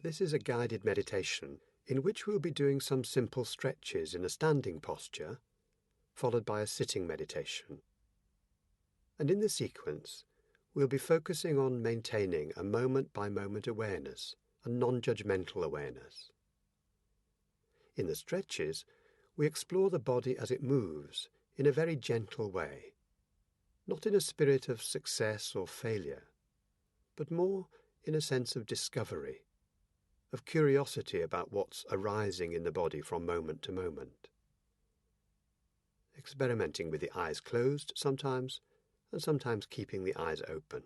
This is a guided meditation in which we'll be doing some simple stretches in a standing posture, followed by a sitting meditation. And in this sequence, we'll be focusing on maintaining a moment-by-moment awareness, a non-judgmental awareness. In the stretches, we explore the body as it moves in a very gentle way, not in a spirit of success or failure, but more in a sense of discovery, of curiosity about what's arising in the body from moment to moment. Experimenting with the eyes closed sometimes, and sometimes keeping the eyes open.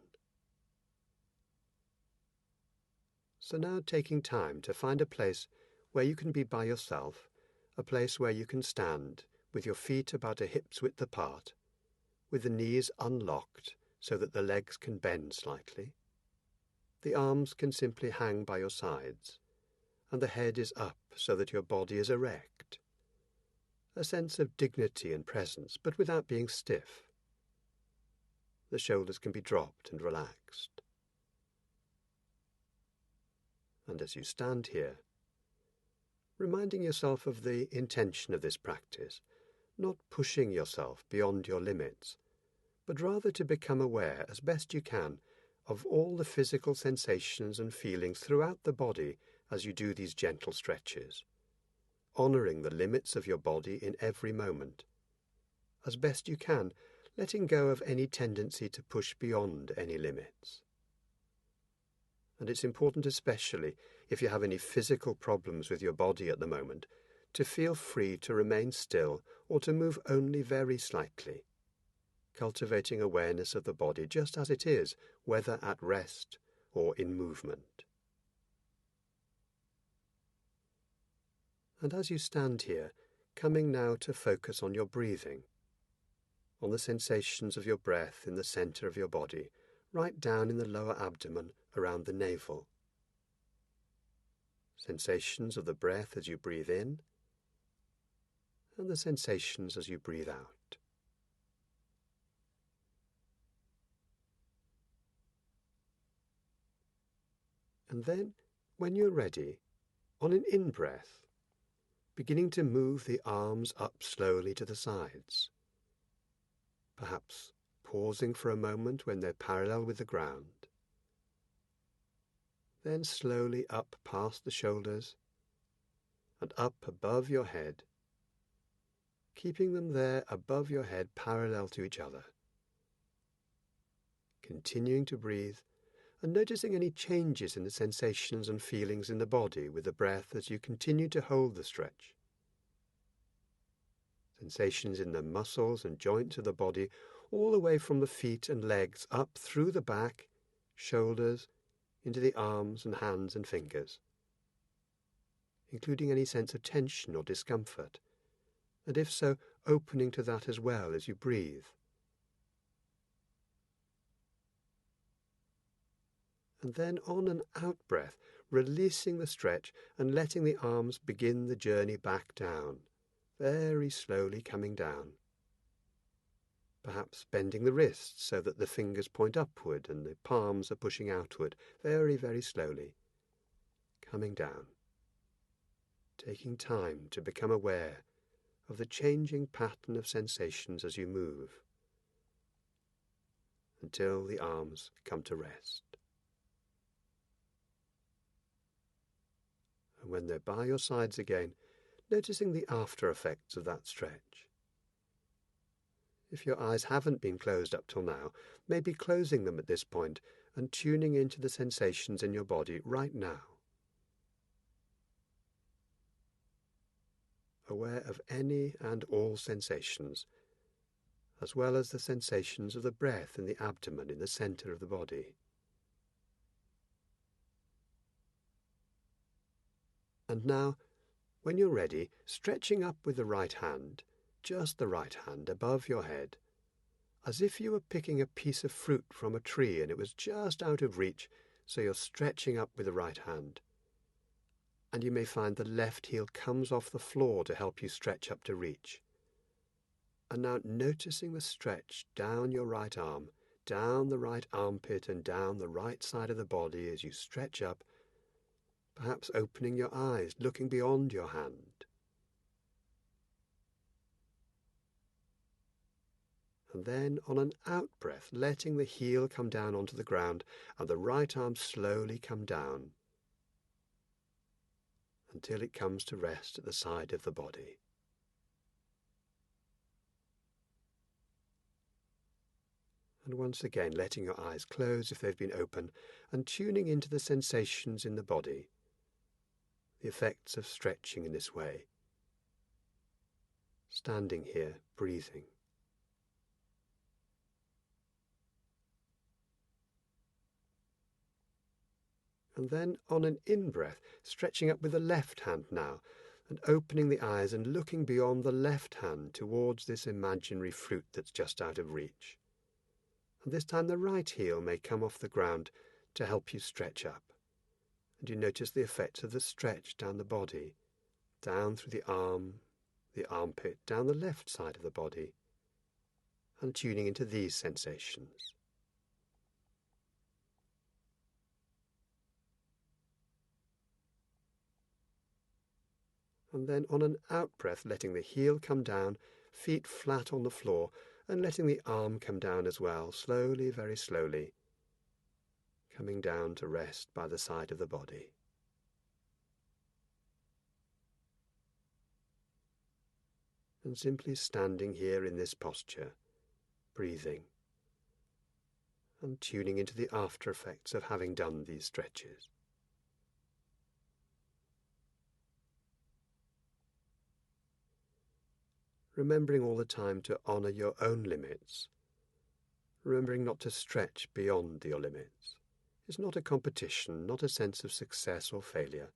So now taking time to find a place where you can be by yourself, a place where you can stand with your feet about a hip's width apart, with the knees unlocked so that the legs can bend slightly. The arms can simply hang by your sides, and the head is up so that your body is erect. A sense of dignity and presence, but without being stiff. The shoulders can be dropped and relaxed. And as you stand here, reminding yourself of the intention of this practice, not pushing yourself beyond your limits, but rather to become aware as best you can of all the physical sensations and feelings throughout the body as you do these gentle stretches, honouring the limits of your body in every moment. As best you can, letting go of any tendency to push beyond any limits. And it's important, especially if you have any physical problems with your body at the moment, to feel free to remain still or to move only very slightly, cultivating awareness of the body just as it is, whether at rest or in movement. And as you stand here, coming now to focus on your breathing, on the sensations of your breath in the centre of your body, right down in the lower abdomen around the navel. Sensations of the breath as you breathe in, and the sensations as you breathe out. And then, when you're ready, on an in-breath, beginning to move the arms up slowly to the sides, perhaps pausing for a moment when they're parallel with the ground, then slowly up past the shoulders and up above your head, keeping them there above your head parallel to each other. Continuing to breathe and noticing any changes in the sensations and feelings in the body with the breath as you continue to hold the stretch. Sensations in the muscles and joints of the body, all the way from the feet and legs up through the back, shoulders, into the arms and hands and fingers, including any sense of tension or discomfort, and if so, opening to that as well as you breathe. And then on an out-breath, releasing the stretch and letting the arms begin the journey back down, very slowly coming down. Perhaps bending the wrists so that the fingers point upward and the palms are pushing outward, very, very slowly, coming down. Taking time to become aware of the changing pattern of sensations as you move, until the arms come to rest. And when they're by your sides again, noticing the after effects of that stretch. If your eyes haven't been closed up till now, maybe closing them at this point and tuning into the sensations in your body right now. Aware of any and all sensations, as well as the sensations of the breath in the abdomen in the centre of the body. And now, when you're ready, stretching up with the right hand, just the right hand above your head, as if you were picking a piece of fruit from a tree and it was just out of reach, so you're stretching up with the right hand. And you may find the left heel comes off the floor to help you stretch up to reach. And now noticing the stretch down your right arm, down the right armpit and down the right side of the body as you stretch up, perhaps opening your eyes, looking beyond your hand. And then on an out-breath, letting the heel come down onto the ground and the right arm slowly come down until it comes to rest at the side of the body. And once again, letting your eyes close if they've been open and tuning into the sensations in the body, the effects of stretching in this way. Standing here, breathing. And then on an in-breath, stretching up with the left hand now, and opening the eyes and looking beyond the left hand towards this imaginary fruit that's just out of reach. And this time the right heel may come off the ground to help you stretch up. And you notice the effects of the stretch down the body, down through the arm, the armpit, down the left side of the body, and tuning into these sensations. And then on an out-breath, letting the heel come down, feet flat on the floor, and letting the arm come down as well, slowly, very slowly, coming down to rest by the side of the body. And simply standing here in this posture, breathing, and tuning into the after effects of having done these stretches. Remembering all the time to honour your own limits, remembering not to stretch beyond your limits. It's not a competition, not a sense of success or failure,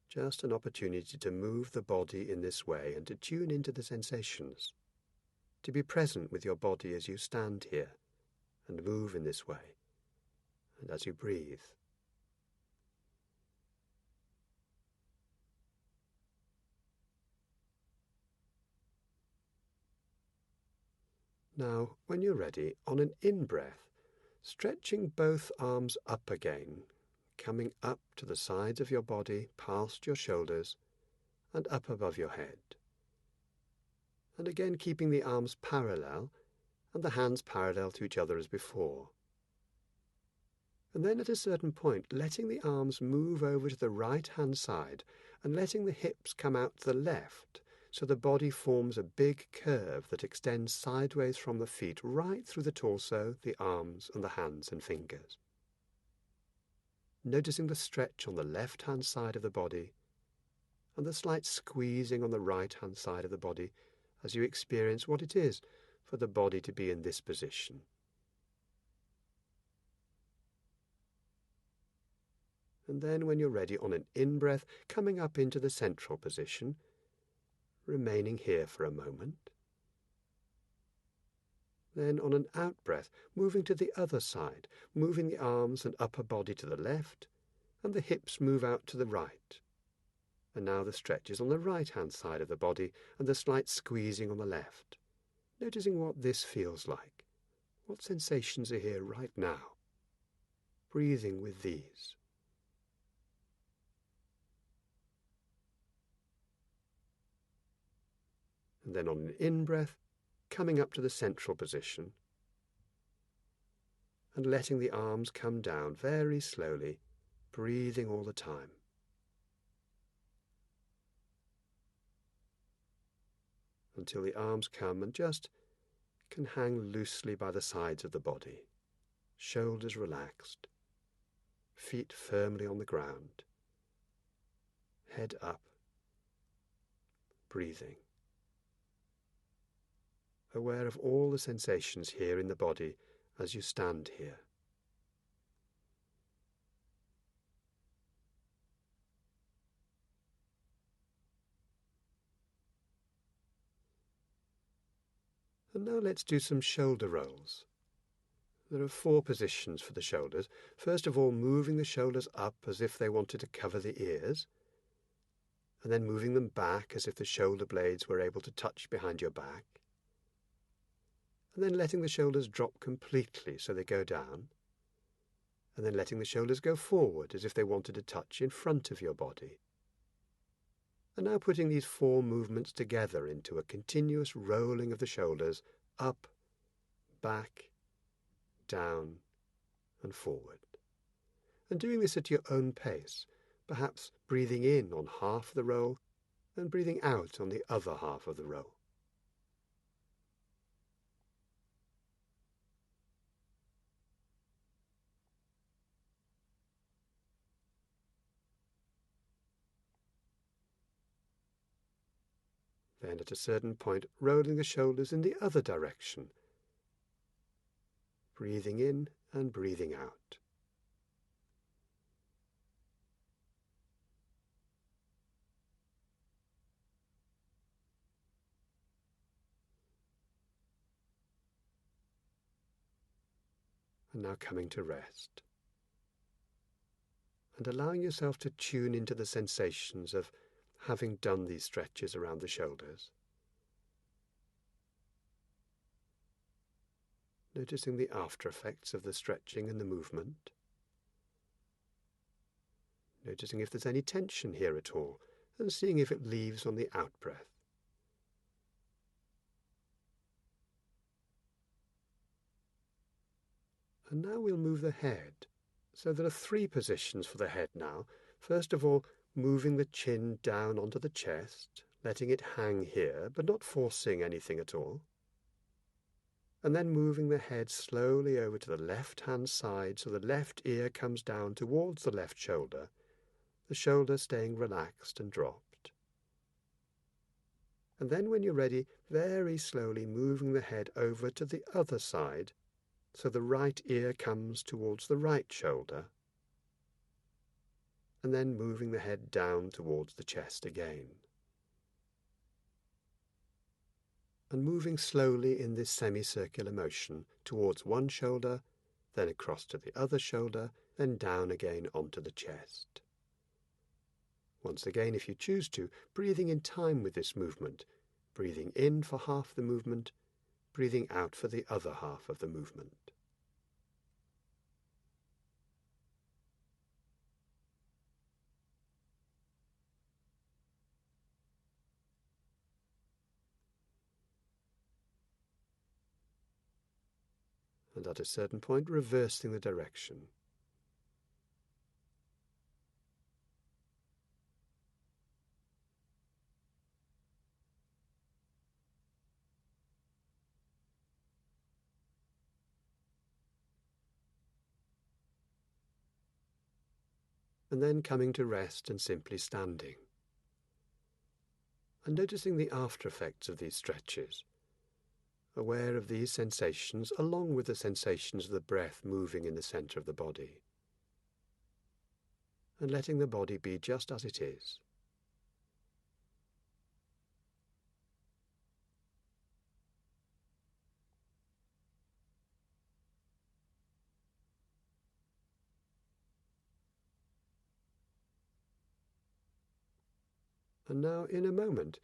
just an opportunity to move the body in this way and to tune into the sensations, to be present with your body as you stand here and move in this way, and as you breathe. Now, when you're ready, on an in-breath, stretching both arms up again, coming up to the sides of your body, past your shoulders, and up above your head. And again keeping the arms parallel, and the hands parallel to each other as before. And then at a certain point, letting the arms move over to the right-hand side, and letting the hips come out to the left, so the body forms a big curve that extends sideways from the feet right through the torso, the arms, and the hands and fingers. Noticing the stretch on the left-hand side of the body, and the slight squeezing on the right-hand side of the body as you experience what it is for the body to be in this position. And then when you're ready, on an in-breath, coming up into the central position, remaining here for a moment. Then on an out-breath, moving to the other side, moving the arms and upper body to the left, and the hips move out to the right. And now the stretch is on the right-hand side of the body, and the slight squeezing on the left. Noticing what this feels like. What sensations are here right now? Breathing with these. And then on an in-breath, coming up to the central position and letting the arms come down very slowly, breathing all the time. Until the arms come and just can hang loosely by the sides of the body, shoulders relaxed, feet firmly on the ground, head up, breathing. Aware of all the sensations here in the body as you stand here. And now let's do some shoulder rolls. There are 4 positions for the shoulders. First of all, moving the shoulders up as if they wanted to cover the ears, and then moving them back as if the shoulder blades were able to touch behind your back. And then letting the shoulders drop completely so they go down, and then letting the shoulders go forward as if they wanted to touch in front of your body. And now putting these 4 movements together into a continuous rolling of the shoulders up, back, down, and forward. And doing this at your own pace, perhaps breathing in on half the roll and breathing out on the other half of the roll. Then at a certain point, rolling the shoulders in the other direction, breathing in and breathing out. And now coming to rest, and allowing yourself to tune into the sensations of having done these stretches around the shoulders. Noticing the after effects of the stretching and the movement. Noticing if there's any tension here at all, and seeing if it leaves on the out-breath. And now we'll move the head. So there are 3 positions for the head now. First of all, moving the chin down onto the chest, letting it hang here, but not forcing anything at all. And then moving the head slowly over to the left-hand side so the left ear comes down towards the left shoulder, the shoulder staying relaxed and dropped. And then when you're ready, very slowly moving the head over to the other side, so the right ear comes towards the right shoulder, and then moving the head down towards the chest again. And moving slowly in this semicircular motion towards one shoulder, then across to the other shoulder, then down again onto the chest. Once again, if you choose to, breathing in time with this movement, breathing in for half the movement, breathing out for the other half of the movement. And at a certain point, reversing the direction. And then coming to rest and simply standing. And noticing the after effects of these stretches, aware of these sensations along with the sensations of the breath moving in the centre of the body, and letting the body be just as it is. And now, in a moment,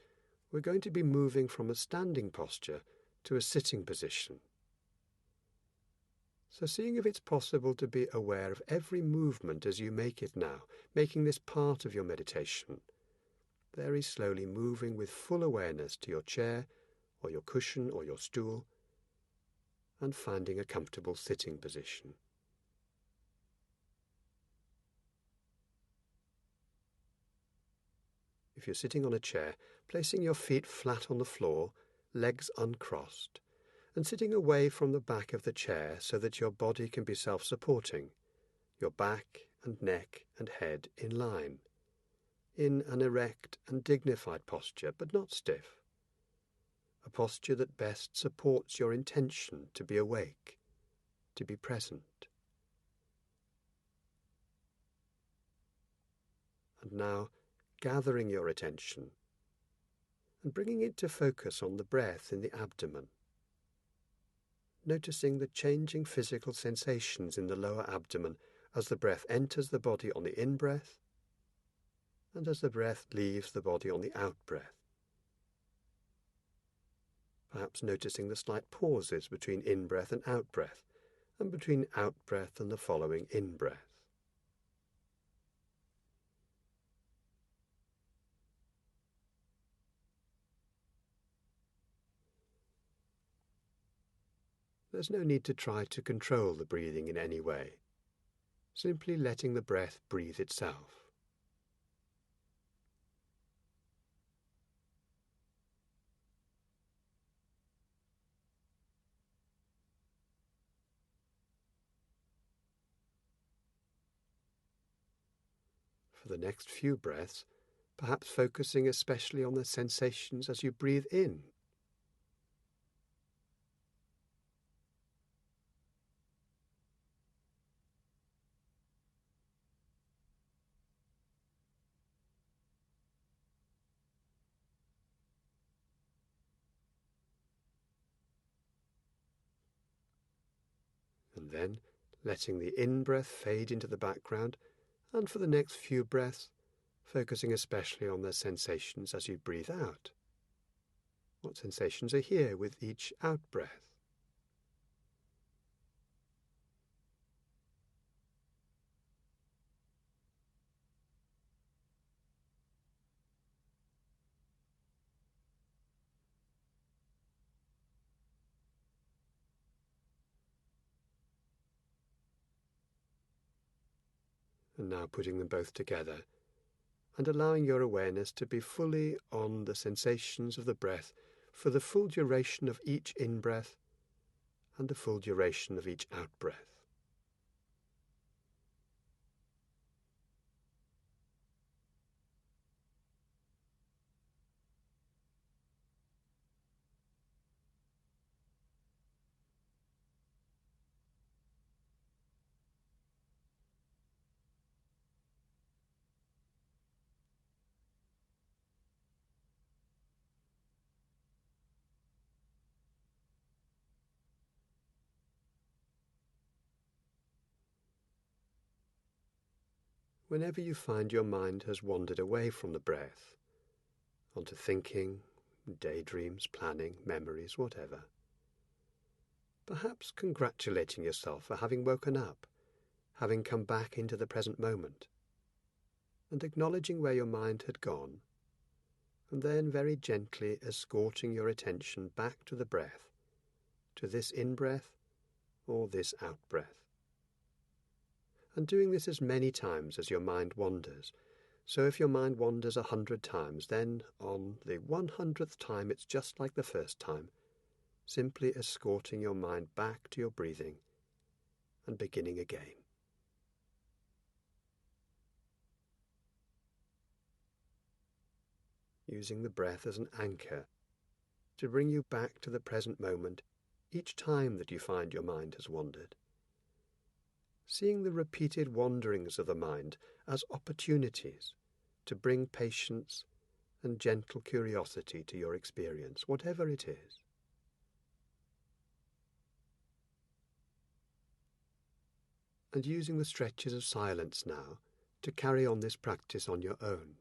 we're going to be moving from a standing posture to a sitting position. So seeing if it's possible to be aware of every movement as you make it now, making this part of your meditation, very slowly moving with full awareness to your chair or your cushion or your stool, and finding a comfortable sitting position. If you're sitting on a chair, placing your feet flat on the floor, legs uncrossed, and sitting away from the back of the chair so that your body can be self-supporting, your back and neck and head in line, in an erect and dignified posture, but not stiff, a posture that best supports your intention to be awake, to be present. And now, gathering your attention and bringing it to focus on the breath in the abdomen, noticing the changing physical sensations in the lower abdomen as the breath enters the body on the in-breath and as the breath leaves the body on the out-breath. Perhaps noticing the slight pauses between in-breath and out-breath and between out-breath and the following in-breath. There's no need to try to control the breathing in any way, simply letting the breath breathe itself. For the next few breaths, perhaps focusing especially on the sensations as you breathe in. And then letting the in-breath fade into the background, and for the next few breaths, focusing especially on the sensations as you breathe out. What sensations are here with each out-breath? And now putting them both together and allowing your awareness to be fully on the sensations of the breath for the full duration of each in-breath and the full duration of each out-breath. Whenever you find your mind has wandered away from the breath, onto thinking, daydreams, planning, memories, whatever, perhaps congratulating yourself for having woken up, having come back into the present moment, and acknowledging where your mind had gone, and then very gently escorting your attention back to the breath, to this in-breath or this out-breath. And doing this as many times as your mind wanders. So if your mind wanders 100 times, then on the 100th time it's just like the first time, simply escorting your mind back to your breathing and beginning again. Using the breath as an anchor to bring you back to the present moment each time that you find your mind has wandered. Seeing the repeated wanderings of the mind as opportunities to bring patience and gentle curiosity to your experience, whatever it is. And using the stretches of silence now to carry on this practice on your own.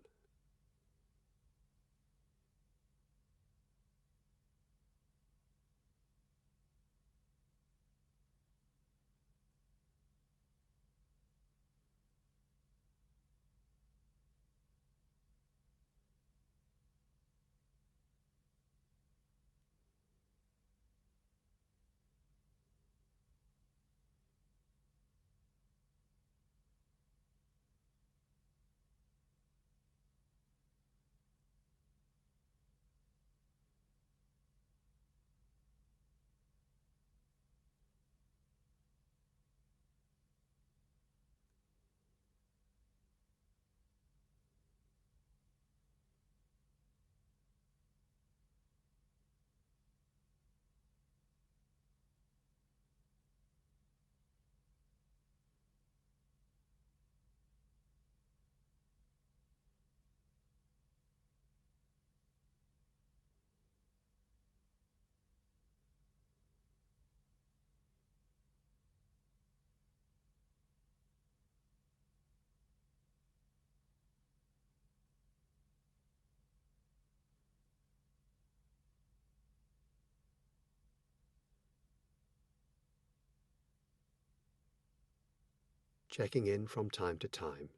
checking in from time to time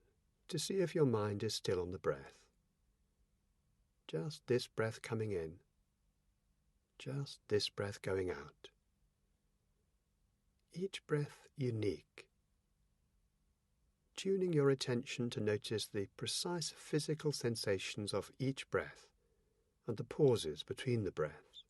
to see if your mind is still on the breath. Just this breath coming in, just this breath going out. Each breath unique. Tuning your attention to notice the precise physical sensations of each breath and the pauses between the breaths.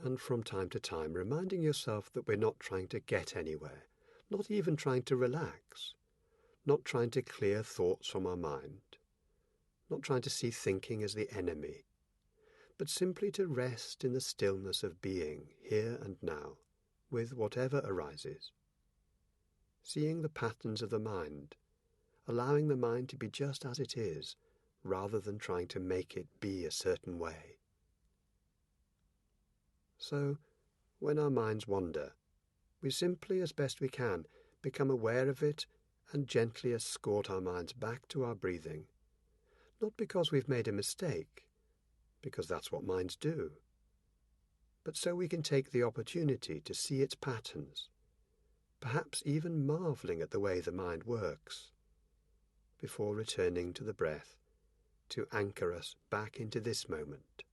And from time to time reminding yourself that we're not trying to get anywhere, not even trying to relax, not trying to clear thoughts from our mind, not trying to see thinking as the enemy, but simply to rest in the stillness of being here and now, with whatever arises. Seeing the patterns of the mind, allowing the mind to be just as it is, rather than trying to make it be a certain way. So, when our minds wander, we simply, as best we can, become aware of it and gently escort our minds back to our breathing, not because we've made a mistake, because that's what minds do, but so we can take the opportunity to see its patterns, perhaps even marvelling at the way the mind works, before returning to the breath to anchor us back into this moment.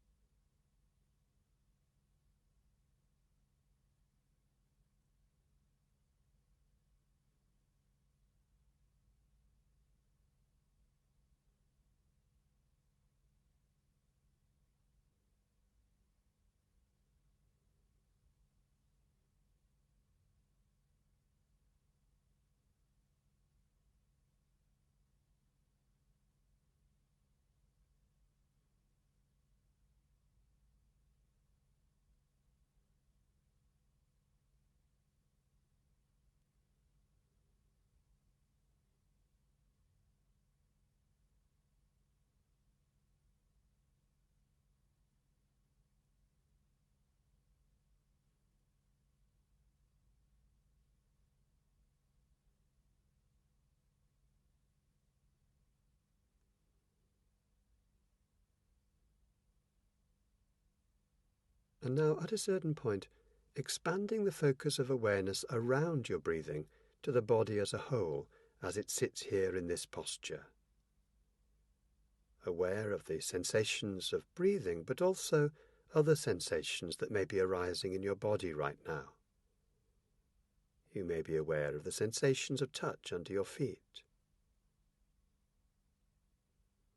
And now, at a certain point, expanding the focus of awareness around your breathing to the body as a whole as it sits here in this posture. Aware of the sensations of breathing, but also other sensations that may be arising in your body right now. You may be aware of the sensations of touch under your feet,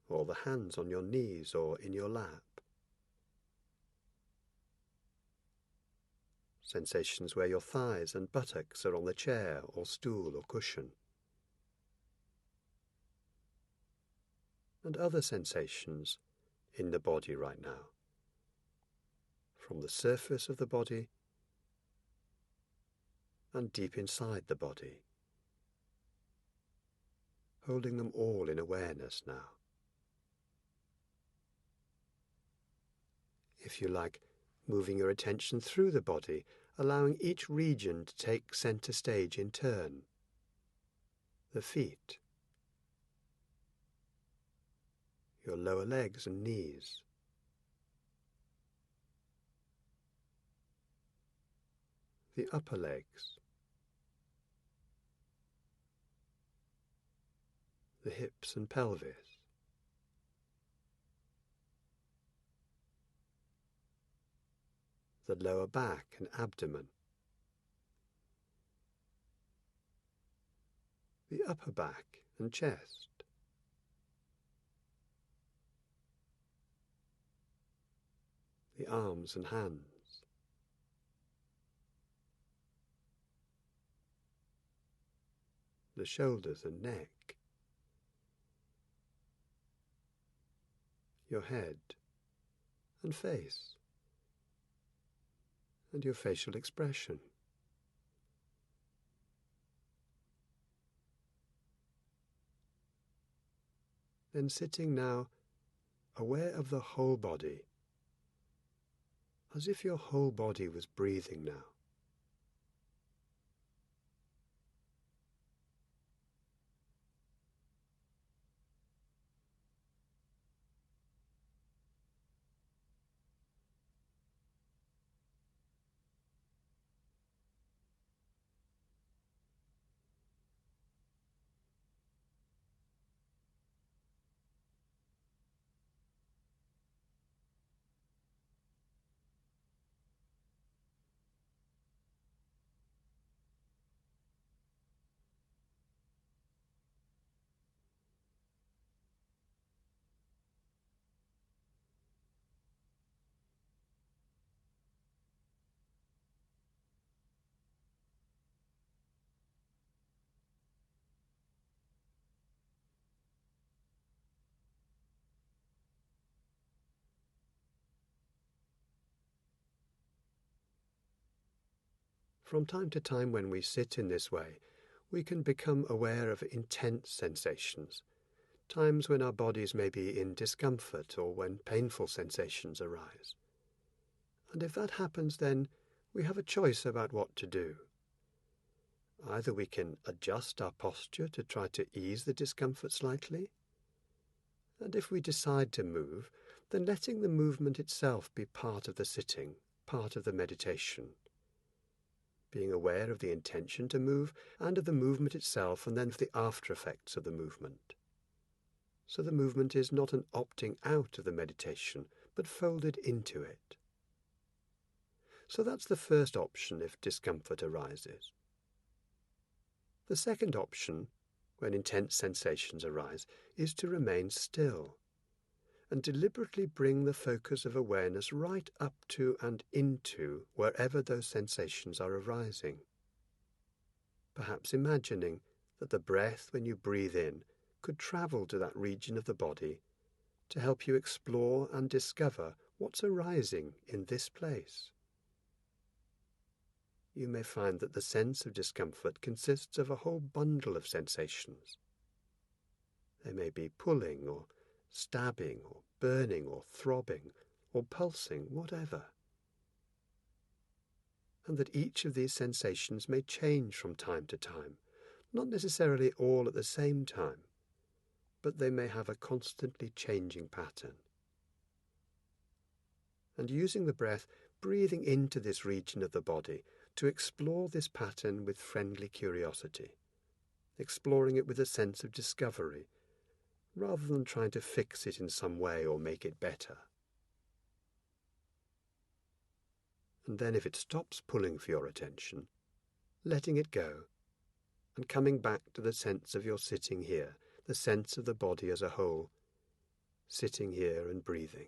or the hands on your knees or in your lap. Sensations where your thighs and buttocks are on the chair or stool or cushion. And other sensations in the body right now, from the surface of the body and deep inside the body, holding them all in awareness now. If you like, moving your attention through the body, allowing each region to take center stage in turn. The feet, your lower legs and knees, the upper legs, the hips and pelvis, the lower back and abdomen, the upper back and chest, the arms and hands, the shoulders and neck, your head and face, and your facial expression. Then sitting now, aware of the whole body, as if your whole body was breathing now. From time to time when we sit in this way, we can become aware of intense sensations, times when our bodies may be in discomfort or when painful sensations arise. And if that happens, then we have a choice about what to do. Either we can adjust our posture to try to ease the discomfort slightly, and if we decide to move, then letting the movement itself be part of the sitting, part of the meditation. Being aware of the intention to move and of the movement itself, and then of the after effects of the movement. So the movement is not an opting out of the meditation, but folded into it. So that's the first option if discomfort arises. The second option, when intense sensations arise, is to remain still and deliberately bring the focus of awareness right up to and into wherever those sensations are arising. Perhaps imagining that the breath, when you breathe in, could travel to that region of the body to help you explore and discover what's arising in this place. You may find that the sense of discomfort consists of a whole bundle of sensations. They may be pulling or stabbing or burning or throbbing or pulsing, whatever. And that each of these sensations may change from time to time, not necessarily all at the same time, but they may have a constantly changing pattern. And using the breath, breathing into this region of the body to explore this pattern with friendly curiosity, exploring it with a sense of discovery, rather than trying to fix it in some way or make it better. And then if it stops pulling for your attention, letting it go, and coming back to the sense of your sitting here, the sense of the body as a whole, sitting here and breathing.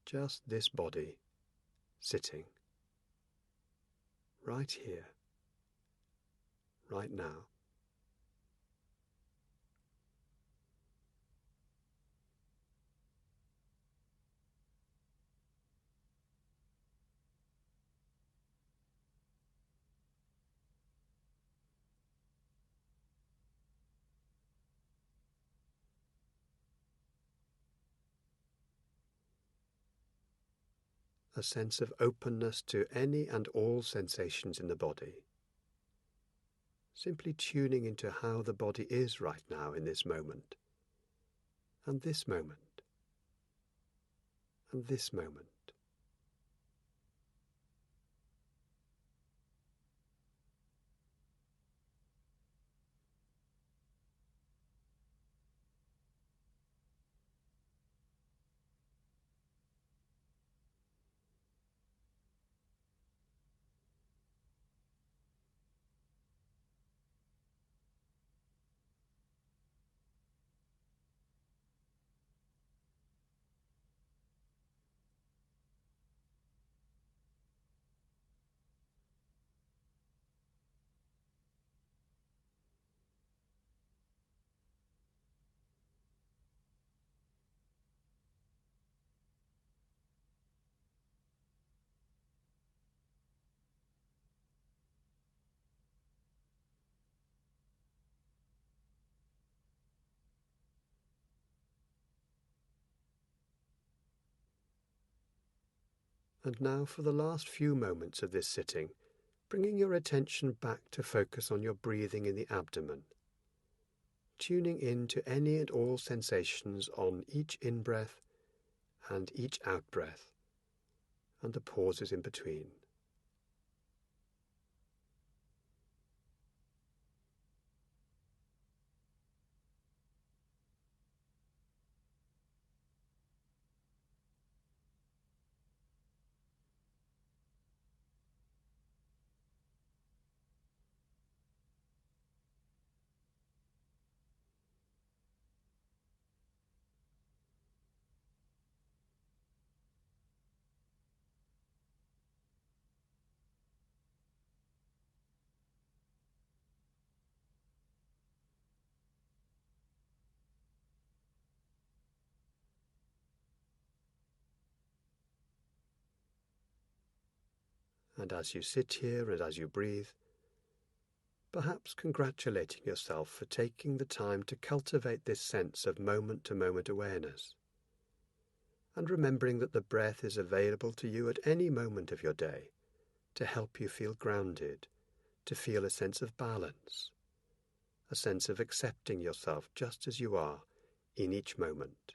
Just this body, sitting, right here, right now. a sense of openness to any and all sensations in the body. Simply tuning into how the body is right now in this moment, and this moment, and this moment. And now for the last few moments of this sitting, bringing your attention back to focus on your breathing in the abdomen, tuning in to any and all sensations on each in-breath and each out-breath, and the pauses in between. And as you sit here and as you breathe, perhaps congratulating yourself for taking the time to cultivate this sense of moment-to-moment awareness, and remembering that the breath is available to you at any moment of your day to help you feel grounded, to feel a sense of balance, a sense of accepting yourself just as you are in each moment.